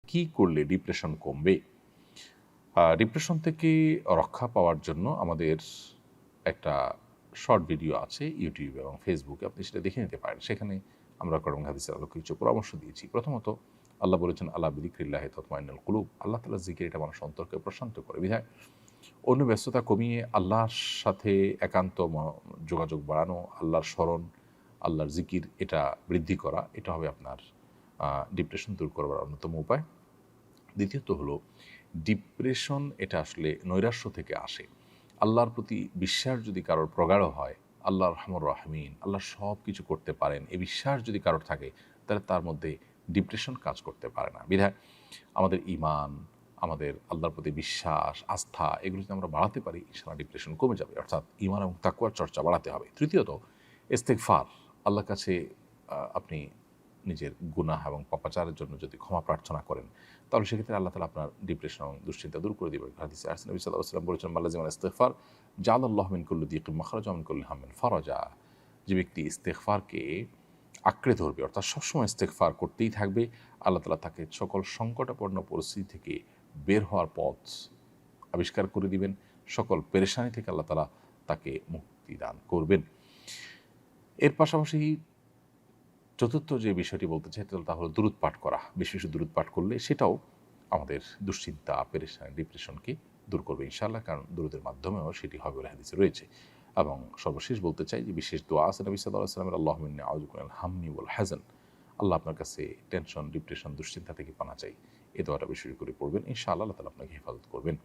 কি করলে ডিপ্রেশন কমবে? ডিপ্রেশন থেকে রক্ষা পাওয়ার জন্য আমাদের একটা শর্ট ভিডিও আছে ইউটিউব এবং ফেসবুকে, আপনি সেটা দেখে নিতে পারেন। সেখানে আমরা কোরআন হাদিসের আলোকে কিছু পরামর্শ দিয়েছি। প্রথমত, আল্লাহ বলেছেন, আল্লাহ বিযিকরিল্লাহি তাতমাইন্নুল কুলুব। আল্লাহ তাআলার জিকির এটা মানুষ অন্তরকে প্রশান্ত করে। বিধায় অন্য ব্যস্ততা কমিয়ে আল্লাহর সাথে একান্ত যোগাযোগ বাড়ানো, আল্লাহর স্মরণ, আল্লাহর জিকির এটা বৃদ্ধি করা, এটা হবে আপনার ডিপ্রেশন দূর করবার অন্যতম উপায়। দ্বিতীয়ত হলো, ডিপ্রেশন এটা আসলে নৈরাশ্য থেকে আসে। আল্লাহর প্রতি বিশ্বাস যদি কারোর প্রগাঢ় হয়, আল্লাহ রহমান রাহমিন, আল্লাহ সব কিছু করতে পারেন, এই বিশ্বাস যদি কারোর থাকে, তাহলে তার মধ্যে ডিপ্রেশন কাজ করতে পারে না। বিধায় আমাদের ঈমান, আমাদের আল্লাহর প্রতি বিশ্বাস, আস্থা, এগুলো যদি আমরা বাড়াতে পারি, ইনশাআল্লাহ ডিপ্রেশন কমে যাবে। অর্থাৎ ঈমান এবং তাকওয়ার চর্চা বাড়াতে হবে। তৃতীয়ত, ইস্তেগফার। আল্লাহর কাছে আপনি নিজের গুনাহ এবং পাপাচারের জন্য যদি ক্ষমা প্রার্থনা করেন, তাহলে সেক্ষেত্রে আল্লাহ তাআলা আপনার ডিপ্রেশন এবং দুশ্চিন্তা দূর করে দিবেন। হাদিসে আসছে, নবী সাল্লাল্লাহু আলাইহি ওয়াসাল্লাম বলেছেন, মাল্লাজিমাল ইস্তিগফার জাআলাল্লাহু মিন কুল্লি দিকিন মাখরাজা ওয়া মিন কুল্লি হাম্মিন ফারাজা। যে ব্যক্তি ইস্তেগফারকে আঁকড়ে ধরবে, অর্থাৎ সবসময় ইস্তেগফার করতেই থাকবে, আল্লাহ তাআলা তাকে সকল সংকটাপন্ন পরিস্থিতি থেকে বের হওয়ার পথ আবিষ্কার করে দিবেন। সকল পেরেশানি থেকে আল্লাহ তাআলা তাকে মুক্তি দান করবেন। এর পাশাপাশি চতুর্থ যে বিষয়টি বলতে চাই, তা হলো দুরূদ পাঠ করা। বেশি বেশি দুরূদ পাঠ করলে সেটাও আমাদের দুশ্চিন্তা, পেরেশানি, ডিপ্রেশনকে দূর করবে ইনশাআল্লাহ। কারণ দুরূদের মাধ্যমেও সেটি হবে বলে হাদিসে রয়েছে। এবং সর্বশেষ বলতে চাই যে বিশেষ দোয়া আছে নবী সাল্লাল্লাহু আলাইহি ওয়াসাল্লামের, আল্লাহুম্মা ইন্নী আউযু বিকা মিনাল হাম্মি ওয়াল হাযান। আল্লাহ আপনার কাছে টেনশন, ডিপ্রেশন, দুশ্চিন্তা থেকে পানা চাই। এই দোয়াটা বেশি করে পড়বেন। ইনশাআল্লাহ আল্লাহ তাআলা আপনাকে হেফাজত করবেন।